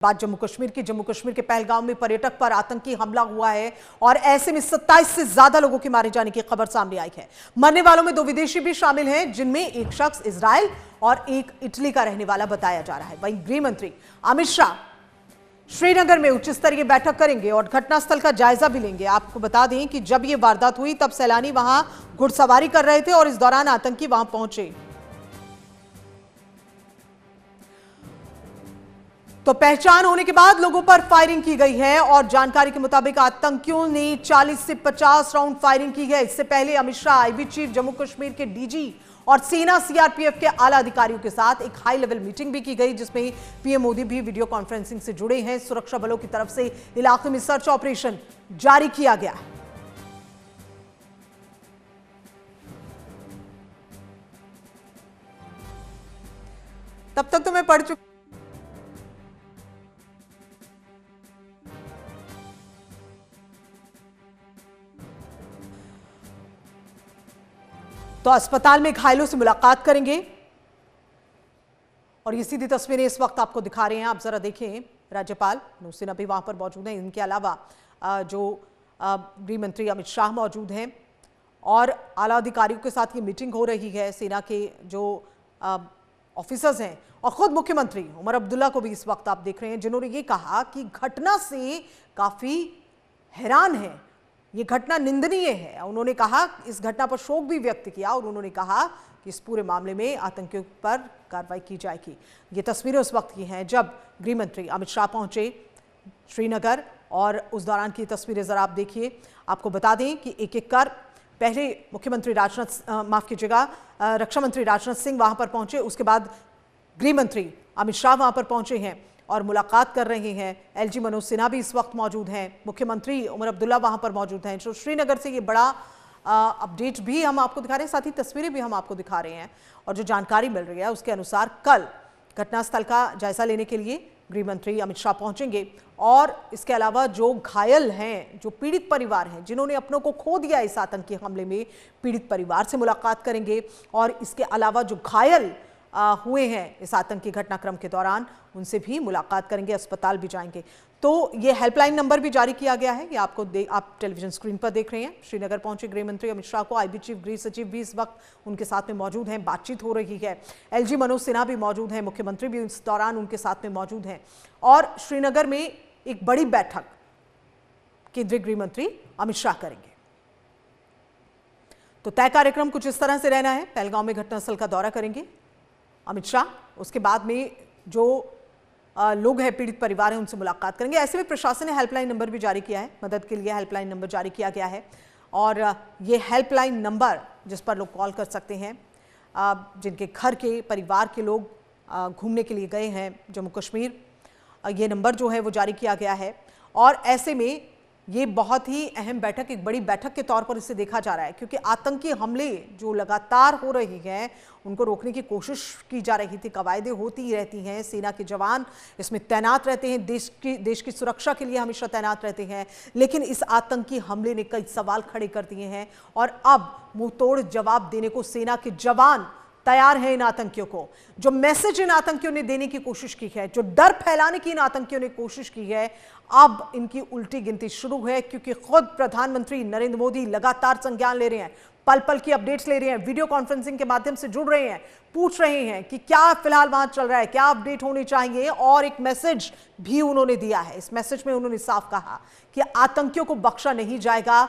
बात जम्मू कश्मीर के पहलगाम में पर्यटक पर आतंकी हमला हुआ है और ऐसे में 27 से ज्यादा लोगों के मारे जाने की खबर सामने आई है। मरने वालों में 2 विदेशी भी शामिल हैं, जिनमें एक शख्स इजराइल और एक इटली का रहने वाला बताया जा रहा है। वहीं गृह मंत्री अमित शाह श्रीनगर में उच्च स्तरीय बैठक करेंगे और घटनास्थल का जायजा भी लेंगे। आपको बता दें कि जब यह वारदात हुई तब सैलानी वहां घुड़सवारी कर रहे थे और इस दौरान आतंकी वहां पहुंचे। तो पहचान होने के बाद लोगों पर फायरिंग की गई है और जानकारी के मुताबिक आतंकियों ने 40 से 50 राउंड फायरिंग की है। इससे पहले अमित शाह, आईबी चीफ, जम्मू कश्मीर के डीजी और सेना सीआरपीएफ के आला अधिकारियों के साथ एक हाई लेवल मीटिंग भी की गई, जिसमें पीएम मोदी भी वीडियो कॉन्फ्रेंसिंग से जुड़े हैं। सुरक्षा बलों की तरफ से इलाके में सर्च ऑपरेशन जारी किया गया है। तब तक तो मैं पढ़ चुकी। तो अस्पताल में घायलों से मुलाकात करेंगे और ये सीधी तस्वीरें इस वक्त आपको दिखा रहे हैं। आप जरा देखें, राज्यपाल नौसेना भी वहां पर मौजूद हैं। इनके अलावा जो गृह मंत्री अमित शाह मौजूद हैं और आला अधिकारियों के साथ ये मीटिंग हो रही है। सेना के जो ऑफिसर्स हैं और खुद मुख्यमंत्री उमर अब्दुल्ला को भी इस वक्त आप देख रहे हैं, जिन्होंने ये कहा कि घटना से काफी हैरान है, ये घटना निंदनीय है। उन्होंने कहा, इस घटना पर शोक भी व्यक्त किया और उन्होंने कहा कि इस पूरे मामले में आतंकियों पर कार्रवाई की जाएगी। ये तस्वीरें उस वक्त की हैं जब गृह मंत्री अमित शाह पहुंचे श्रीनगर और उस दौरान की तस्वीरें जरा आप देखिए। आपको बता दें कि एक एक कर पहले मुख्यमंत्री रक्षा मंत्री राजनाथ सिंह वहां पर पहुंचे, उसके बाद गृह मंत्री अमित शाह वहां पर पहुंचे हैं और मुलाकात कर रहे हैं। एलजी मनोज सिन्हा भी इस वक्त मौजूद हैं, मुख्यमंत्री उमर अब्दुल्ला वहां पर मौजूद हैं। तो श्रीनगर से ये बड़ा अपडेट भी हम आपको दिखा रहे हैं, साथ ही तस्वीरें भी हम आपको दिखा रहे हैं। और जो जानकारी मिल रही है उसके अनुसार कल घटनास्थल का जायजा लेने के लिए गृह मंत्री अमित शाह पहुंचेंगे और इसके अलावा जो घायल हैं, जो पीड़ित परिवार हैं, जिन्होंने अपनों को खो दिया इस आतंकी हमले में, पीड़ित परिवार से मुलाकात करेंगे और इसके अलावा जो घायल हुए हैं इस आतंकी घटनाक्रम के दौरान, उनसे भी मुलाकात करेंगे, अस्पताल भी जाएंगे। तो ये हेल्पलाइन नंबर भी जारी किया गया है, ये आप टेलीविजन स्क्रीन पर देख रहे हैं। श्रीनगर पहुंचे गृह मंत्री अमित शाह को आईबी चीफ, गृह सचिव भी इस वक्त उनके साथ में मौजूद हैं, बातचीत हो रही है। एलजी मनोज सिन्हा भी मौजूद हैं, मुख्यमंत्री भी इस दौरान उनके साथ में मौजूद हैं और श्रीनगर में एक बड़ी बैठक केंद्रीय गृह मंत्री अमित शाह करेंगे। तो तय कार्यक्रम कुछ इस तरह से रहना है। पहलगाम में घटनास्थल का दौरा करेंगे अमित शाह, उसके बाद में जो लोग हैं, पीड़ित परिवार हैं, उनसे मुलाकात करेंगे। ऐसे में प्रशासन ने हेल्पलाइन नंबर भी जारी किया है, मदद के लिए हेल्पलाइन नंबर जारी किया गया है और ये हेल्पलाइन नंबर जिस पर लोग कॉल कर सकते हैं, जिनके घर के परिवार के लोग घूमने के लिए गए हैं जम्मू कश्मीर, ये नंबर जो है वो जारी किया गया है। और ऐसे में ये बहुत ही अहम बैठक, एक बड़ी बैठक के तौर पर इसे देखा जा रहा है, क्योंकि आतंकी हमले जो लगातार हो रही हैं उनको रोकने की कोशिश की जा रही थी। कवायदें होती ही रहती हैं, सेना के जवान इसमें तैनात रहते हैं, देश की सुरक्षा के लिए हमेशा तैनात रहते हैं, लेकिन इस आतंकी हमले ने कई सवाल खड़े कर दिए हैं और अब मुंह तोड़ जवाब देने को सेना के जवान तैयार है। इन आतंकियों को जो मैसेज इन आतंकियों ने देने की कोशिश की है, जो डर फैलाने की इन आतंकियों ने कोशिश की है, अब इनकी उल्टी गिनती शुरू है, क्योंकि खुद प्रधानमंत्री नरेंद्र मोदी लगातार संज्ञान ले रहे हैं, पल पल की अपडेट्स ले रहे हैं, वीडियो कॉन्फ्रेंसिंग के माध्यम से जुड़ रहे हैं, पूछ रहे हैं कि क्या फिलहाल वहां चल रहा है, क्या अपडेट होनी चाहिए। और एक मैसेज भी उन्होंने दिया है। इस मैसेज में उन्होंने साफ कहा कि आतंकियों को बख्शा नहीं जाएगा,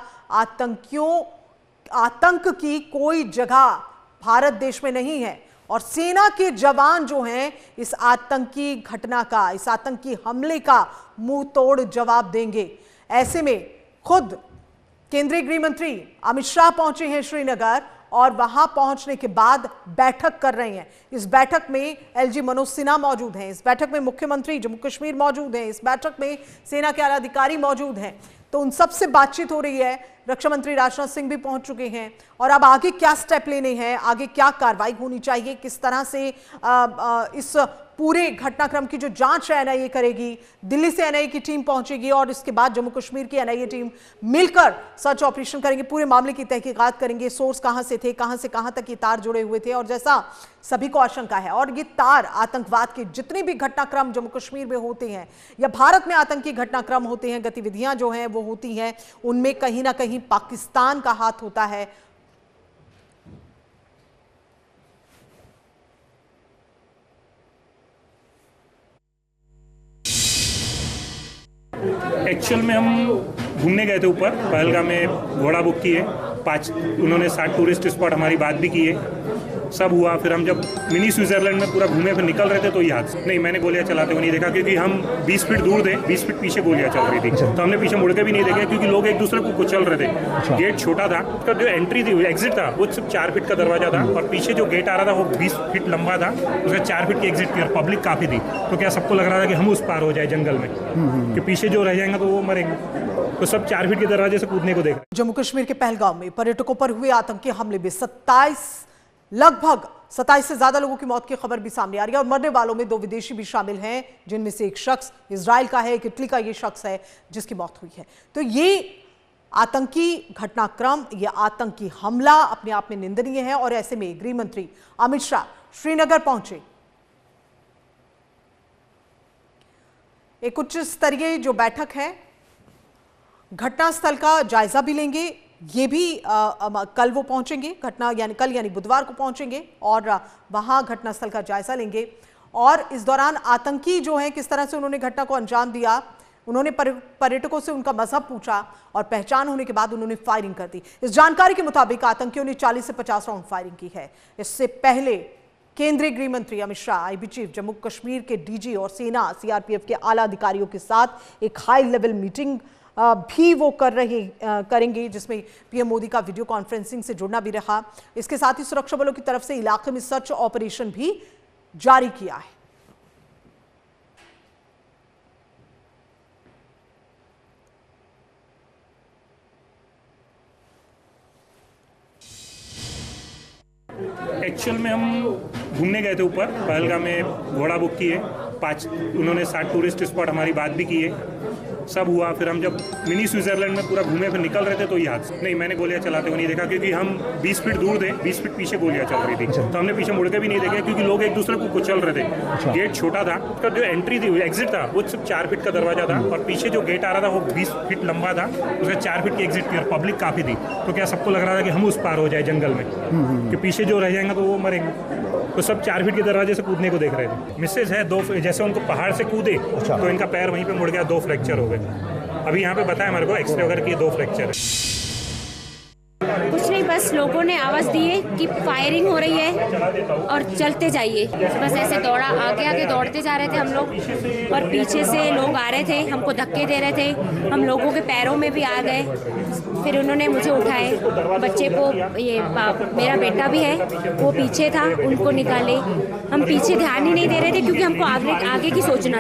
आतंक की कोई जगह भारत देश में नहीं है और सेना के जवान जो हैं इस आतंकी घटना का, इस आतंकी हमले का मुंह तोड़ जवाब देंगे। ऐसे में खुद केंद्रीय गृह मंत्री अमित शाह पहुंचे हैं श्रीनगर और वहां पहुंचने के बाद बैठक कर रहे हैं। इस बैठक में एलजी मनोज सिन्हा मौजूद हैं, इस बैठक में मुख्यमंत्री जम्मू कश्मीर मौजूद हैं, इस बैठक में सेना के आला अधिकारी मौजूद हैं। तो उन सबसे बातचीत हो रही है। रक्षा मंत्री राजनाथ सिंह भी पहुंच चुके हैं और अब आगे क्या स्टेप लेने हैं, आगे क्या कार्रवाई होनी चाहिए, किस तरह से इस पूरे घटनाक्रम की जो जांच है एनआईए करेगी। दिल्ली से एनआईए की टीम पहुंचेगी और इसके बाद जम्मू कश्मीर की एनआईए टीम मिलकर सर्च ऑपरेशन करेंगे, पूरे मामले की तहकीकात करेंगे, सोर्स कहां से थे, कहां से कहां तक ये तार जुड़े हुए थे। और जैसा सभी को आशंका है, और ये तार आतंकवाद के जितने भी घटनाक्रम जम्मू कश्मीर में होते हैं या भारत में आतंकी घटनाक्रम होते हैं, गतिविधियां जो हैं वो होती हैं, उनमें कहीं ना कहीं पाकिस्तान का हाथ होता है। एक्चुअल में हम घूमने गए थे ऊपर पहलगाम में, घोड़ा बुक किए 5, उन्होंने 7 टूरिस्ट स्पॉट हमारी बात भी की है, सब हुआ। फिर हम जब मिनी स्विट्जरलैंड में पूरा घूमे फिर निकल रहे थे तो ये हादसा। नहीं, मैंने गोलियां चलाते हुए नहीं देखा, क्योंकि हम 20 फीट दूर थे, 20 फीट पीछे गोलियां चल रही थी, तो हमने पीछे मुड़ के भी नहीं देखे, क्योंकि लोग एक दूसरे को कुचल रहे थे। गेट छोटा था, उसका जो एंट्री थी, एग्जिट था, वो सिर्फ 4 फीट का दरवाजा था, और पीछे जो गेट आ रहा था वो 20 फीट लंबा था, उसका 4 फीट की एग्जिट थी और पब्लिक काफ़ी थी। तो क्या सबको लग रहा था कि हम उस पार हो जाए जंगल में, कि पीछे जो रह जाएंगे तो वो मरेंगे, तो सब 4 फीट के दरवाजे से कूदने को देख रहे। जम्मू कश्मीर के पहलगाम में पर्यटकों पर हुए आतंकी हमले में लगभग 27 से ज्यादा लोगों की मौत की खबर भी सामने आ रही है, और मरने वालों में 2 विदेशी भी शामिल हैं, जिनमें से एक शख्स इजराइल का है, एक इटली का ये शख्स है जिसकी मौत हुई है। तो ये आतंकी घटनाक्रम, ये आतंकी हमला अपने आप में निंदनीय है, और ऐसे में गृह मंत्री अमित शाह श्रीनगर पहुंचे। एक उच्च स्तरीय जो बैठक है, घटनास्थल का जायजा भी लेंगे, ये भी कल वो पहुंचेंगे, कल यानी बुधवार को पहुंचेंगे और वहां घटनास्थल का जायजा लेंगे। और इस दौरान आतंकी जो हैं किस तरह से उन्होंने घटना को अंजाम दिया, उन्होंने पर्यटकों से उनका मजहब पूछा और पहचान होने के बाद उन्होंने फायरिंग कर दी। इस जानकारी के मुताबिक आतंकियों ने 40 से 50 राउंड फायरिंग की है। इससे पहले केंद्रीय गृह मंत्री अमित शाह आईबी चीफ, जम्मू कश्मीर के डीजी और सेना सीआरपीएफ के आला अधिकारियों के साथ एक हाई लेवल मीटिंग भी वो करेंगे, जिसमें पीएम मोदी का वीडियो कॉन्फ्रेंसिंग से जुड़ना भी रहा। इसके साथ ही सुरक्षा बलों की तरफ से इलाके में सर्च ऑपरेशन भी जारी किया है। एक्चुअल में हम घूमने गए थे ऊपर पहलगाम में, घोड़ा बुक किए 5, उन्होंने 7 टूरिस्ट स्पॉट हमारी बात भी की है, सब हुआ। फिर हम जब मिनी स्विट्जरलैंड में पूरा घूमे फिर निकल रहे थे तो ये हादसा। नहीं, मैंने गोलियां चलाते हुए नहीं देखा, क्योंकि हम 20 फीट दूर थे, 20 फीट पीछे गोलियां चल रही थी, तो हमने पीछे मुड़ के भी नहीं देखे, क्योंकि लोग एक दूसरे को कुचल रहे थे। गेट छोटा था, उसका जो एंट्री थी, एग्जिट था, वो सिर्फ 4 फीट का दरवाजा था, और पीछे जो गेट आ रहा था वो 20 फीट लंबा था, उसका 4 फीट की एग्जिट थी और पब्लिक काफ़ी थी। तो क्या सबको लग रहा था कि हम उस पार हो जाए जंगल में, कि पीछे जो रह जाएंगे तो वो मरेंगे, तो सब 4 फीट के दरवाजे से कूदने को देख रहे थे। मिसेज है 2, जैसे उनको पहाड़ से कूदे तो इनका पैर वहीं पे मुड़ गया, 2 फ्रैक्चर हो गए। अभी यहाँ पे बताया हमारे को एक्सरे वगैरह की 2 फ्रैक्चर है। कुछ नहीं, बस लोगों ने आवाज़ दी है कि फायरिंग हो रही है और चलते जाइए। बस ऐसे आगे आगे दौड़ते जा रहे थे हम लोग, और पीछे से लोग आ रहे थे, हमको धक्के दे रहे थे, हम लोगों के पैरों में भी आ गए। फिर उन्होंने मुझे उठाए, बच्चे को, मेरा बेटा भी है वो पीछे था, उनको निकाले। हम पीछे ध्यान ही नहीं दे रहे थे, क्योंकि हमको आगे की सोचना।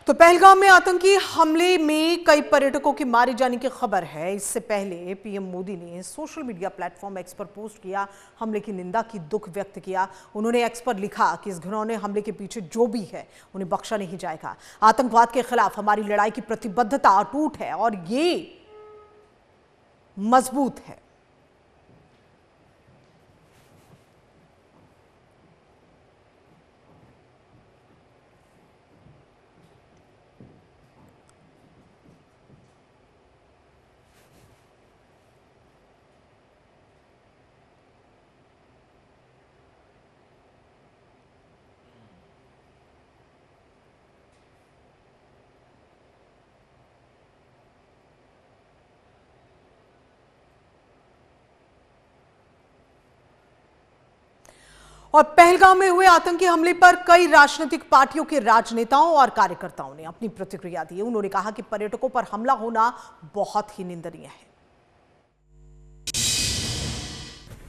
तो पहलगाम में आतंकी हमले में कई पर्यटकों के मारे जाने की खबर है। इससे पहले पीएम मोदी ने सोशल मीडिया प्लेटफॉर्म एक्स पर पोस्ट किया, हमले की निंदा की, दुख व्यक्त किया। उन्होंने एक्स पर लिखा कि इस घिनौने हमले के पीछे जो भी है उन्हें बख्शा नहीं जाएगा। आतंकवाद के खिलाफ हमारी लड़ाई की प्रतिबद्धता अटूट है और ये मजबूत है। और पहलगाम में हुए आतंकी हमले पर कई राजनीतिक पार्टियों के राजनेताओं और कार्यकर्ताओं ने अपनी प्रतिक्रिया दी। उन्होंने कहा कि पर्यटकों पर हमला होना बहुत ही निंदनीय है।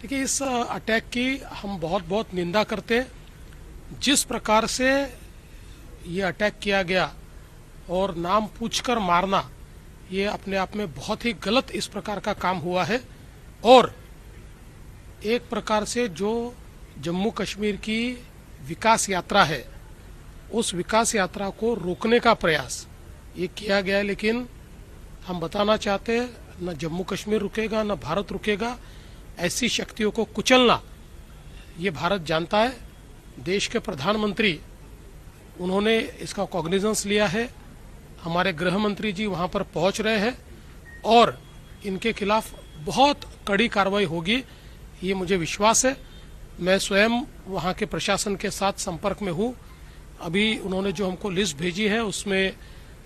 देखिए, इस अटैक की हम बहुत निंदा करते हैं। जिस प्रकार से ये अटैक किया गया और नाम पूछकर मारना, ये अपने आप में बहुत ही गलत इस प्रकार का काम हुआ है। और एक प्रकार से जो जम्मू कश्मीर की विकास यात्रा है, उस विकास यात्रा को रोकने का प्रयास ये किया गया है। लेकिन हम बताना चाहते हैं, न जम्मू कश्मीर रुकेगा, न भारत रुकेगा। ऐसी शक्तियों को कुचलना ये भारत जानता है। देश के प्रधानमंत्री उन्होंने इसका कॉग्निजेंस लिया है। हमारे गृह मंत्री जी वहां पर पहुंच रहे हैं और इनके खिलाफ बहुत कड़ी कार्रवाई होगी, ये मुझे विश्वास है। मैं स्वयं वहां के प्रशासन के साथ संपर्क में हूं। अभी उन्होंने जो हमको लिस्ट भेजी है उसमें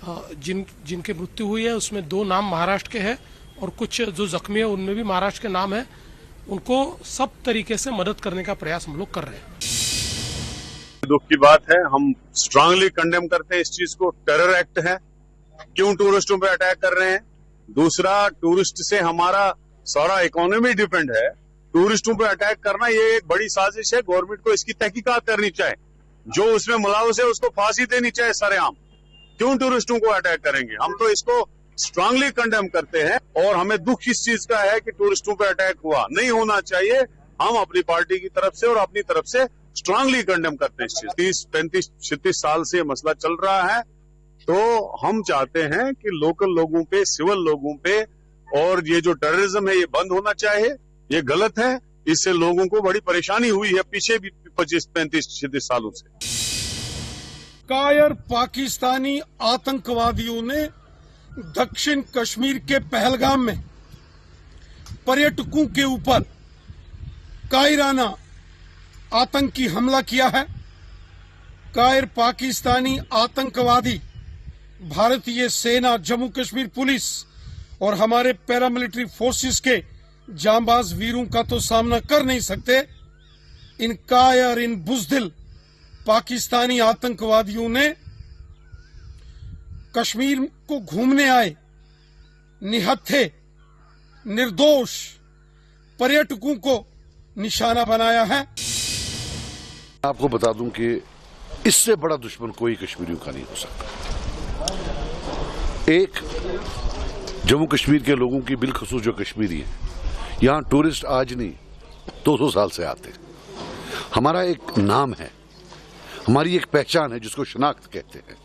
जिनकी मृत्यु हुई है उसमें 2 नाम महाराष्ट्र के हैं और कुछ जो जख्मी है उनमें भी महाराष्ट्र के नाम है। उनको सब तरीके से मदद करने का प्रयास हम लोग कर रहे हैं। दुख की बात है, हम स्ट्रांगली कंडेम करते हैं इस चीज को। टेरर एक्ट है, क्यों टूरिस्टों पे अटैक कर रहे हैं। दूसरा, टूरिस्ट से हमारा सारा इकोनॉमी डिपेंड है। टूरिस्टों पे अटैक करना ये एक बड़ी साजिश है। गवर्नमेंट को इसकी तहकीकात करनी चाहिए। जो उसमें मुलविस है उसको फांसी देनी चाहिए सरेआम। क्यों टूरिस्टों को अटैक करेंगे। हम तो इसको स्ट्रांगली कंडेम करते हैं और हमें दुख इस चीज का है कि टूरिस्टों पे अटैक हुआ, नहीं होना चाहिए। हम अपनी पार्टी की तरफ से और अपनी तरफ से स्ट्रांगली कंडेम करते हैं इस चीज। 30, 35, 36 साल से मसला चल रहा है, तो हम चाहते हैं कि लोकल लोगों पे, सिविल लोगों पे, और ये जो टेररिज्म है ये बंद होना चाहिए। ये गलत है, इससे लोगों को बड़ी परेशानी हुई है पिछले भी 25, 35, 36 सालों से। कायर पाकिस्तानी आतंकवादियों ने दक्षिण कश्मीर के पहलगाम में पर्यटकों के ऊपर कायराना आतंकी हमला किया है। कायर पाकिस्तानी आतंकवादी भारतीय सेना, जम्मू कश्मीर पुलिस और हमारे पैरामिलिट्री फोर्सेस के जांबाज वीरों का तो सामना कर नहीं सकते। इन कायर, इन बुज़दिल पाकिस्तानी आतंकवादियों ने कश्मीर को घूमने आए निहत्थे, निर्दोष पर्यटकों को निशाना बनाया है। आपको बता दूं कि इससे बड़ा दुश्मन कोई कश्मीरियों का नहीं हो सकता। एक, जम्मू कश्मीर के लोगों की बिलखसूस जो कश्मीरी है, यहां टूरिस्ट आज नहीं 200 साल से आते हैं। हमारा एक नाम है, हमारी एक पहचान है जिसको शनाख्त कहते हैं,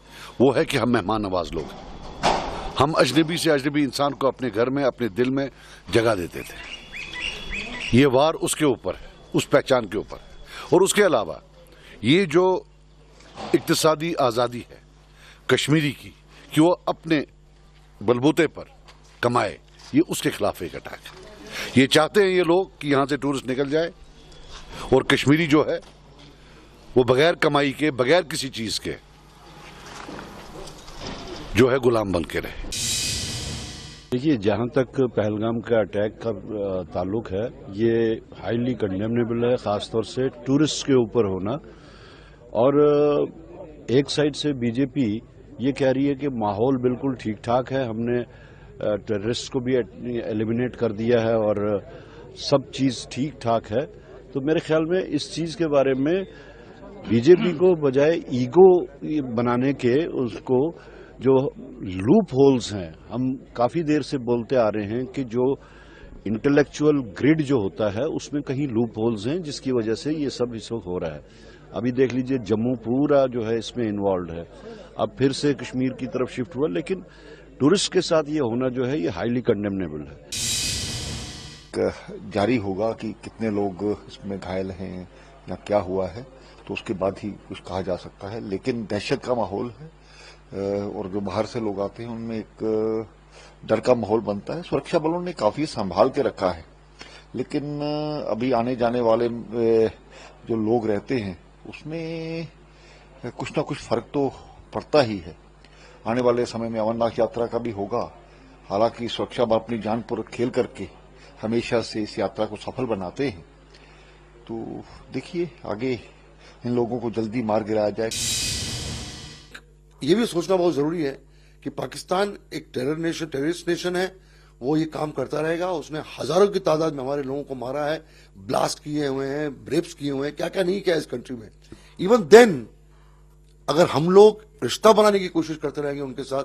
वो है कि हम मेहमान नवाज लोग हैं। हम अजनबी से अजनबी इंसान को अपने घर में, अपने दिल में जगह देते थे। ये वार उसके ऊपर है, उस पहचान के ऊपर है। और उसके अलावा ये जो इक्तिसादी आज़ादी है कश्मीरी की, कि वो अपने बलबूते पर कमाए, ये उसके खिलाफ एक अटैक है। ये चाहते हैं ये लोग कि यहां से टूरिस्ट निकल जाए और कश्मीरी जो है वो बगैर कमाई के, बगैर किसी चीज के जो है गुलाम बन के रहे। देखिए, जहां तक पहलगाम का अटैक का ताल्लुक है, ये हाईली कंडेमनेबल है, खासतौर से टूरिस्ट के ऊपर होना। और एक साइड से बीजेपी ये कह रही है कि माहौल बिल्कुल ठीक ठाक है, हमने टेररिस्ट को भी एलिमिनेट कर दिया है और सब चीज ठीक ठाक है। तो मेरे ख्याल में इस चीज के बारे में बीजेपी को बजाय ईगो बनाने के, उसको जो लूप होल्स हैं, हम काफी देर से बोलते आ रहे हैं कि जो इंटेलेक्चुअल ग्रिड जो होता है उसमें कहीं लूप होल्स हैं, जिसकी वजह से ये सब इस वक्त हो रहा है। अभी देख लीजिए, जम्मू पूरा जो है इसमें इन्वॉल्व है, अब फिर से कश्मीर की तरफ शिफ्ट हुआ। लेकिन टूरिस्ट के साथ ये होना जो है ये हाईली कंडेमनेबल है। जारी होगा कि कितने लोग इसमें घायल हैं या क्या हुआ है, तो उसके बाद ही कुछ कहा जा सकता है। लेकिन दहशत का माहौल है और जो बाहर से लोग आते हैं उनमें एक डर का माहौल बनता है। सुरक्षा बलों ने काफी संभाल के रखा है, लेकिन अभी आने जाने वाले जो लोग रहते हैं उसमें कुछ ना कुछ फर्क तो पड़ता ही है। आने वाले समय में अमरनाथ यात्रा का भी होगा। हालांकि सुरक्षा बल अपनी जान पर खेल करके हमेशा से इस यात्रा को सफल बनाते हैं। तो देखिए, आगे इन लोगों को जल्दी मार गिराया जाए। ये भी सोचना बहुत जरूरी है कि पाकिस्तान एक टेररिस्ट नेशन है, वो ये काम करता रहेगा। उसने हजारों की तादाद में हमारे लोगों को मारा है, ब्लास्ट किए हुए हैं, रेप्स किए हुए हैं, क्या क्या नहीं किया इस कंट्री में। इवन देन अगर हम लोग रिश्ता बनाने की कोशिश करते रहेंगे उनके साथ,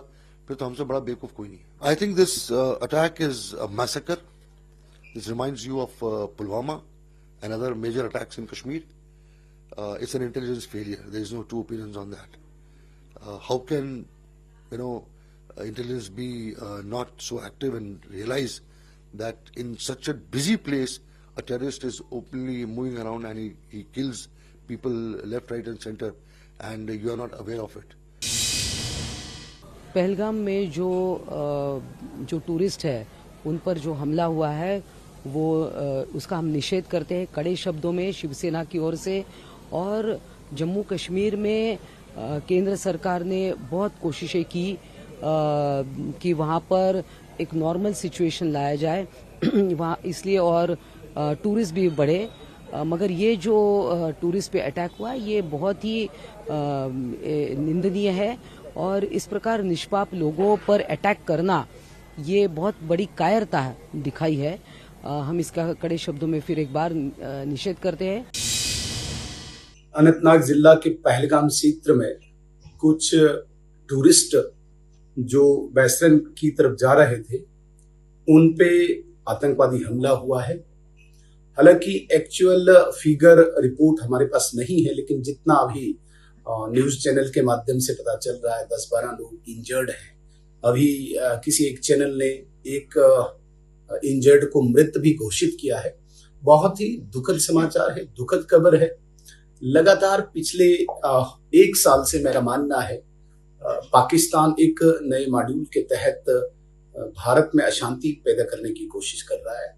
फिर तो हमसे बड़ा बेवकूफ कोई नहीं है। I think this attack is a massacre. This reminds you of Pulwama and other major attacks in Kashmir. it's an intelligence failure. There is no two opinions on that. How can intelligence be not so active and realize that in such a busy place a terrorist is openly moving around and he kills people left, right and center and you are not aware of it. Pahalgam में जो tourist है उन पर जो हमला हुआ है वो उसका हम निषेध करते हैं कड़े शब्दों में शिवसेना की ओर से। और जम्मू कश्मीर में केंद्र सरकार ने बहुत कोशिशें की कि वहाँ पर एक नॉर्मल सिचुएशन लाया जाए वहाँ, इसलिए और टूरिस्ट भी बढ़े। मगर ये जो टूरिस्ट पे अटैक हुआ ये बहुत ही निंदनीय है और इस प्रकार निष्पाप लोगों पर अटैक करना ये बहुत बड़ी कायरता दिखाई है। हम इसका कड़े शब्दों में फिर एक बार निषेध करते हैं। अनंतनाग जिला के पहलगाम क्षेत्र में कुछ टूरिस्ट जो वेस्टर्न की तरफ जा रहे थे उन पे आतंकवादी हमला हुआ है। हालांकि एक्चुअल फिगर रिपोर्ट हमारे पास नहीं है, लेकिन जितना अभी न्यूज चैनल के माध्यम से पता चल रहा है 10-12 लोग इंजर्ड हैं। अभी किसी एक चैनल ने एक इंजर्ड को मृत भी घोषित किया है। बहुत ही दुखद समाचार है, दुखद खबर है। लगातार पिछले 1 साल से मेरा मानना है पाकिस्तान एक नए मॉड्यूल के तहत भारत में अशांति पैदा करने की कोशिश कर रहा है।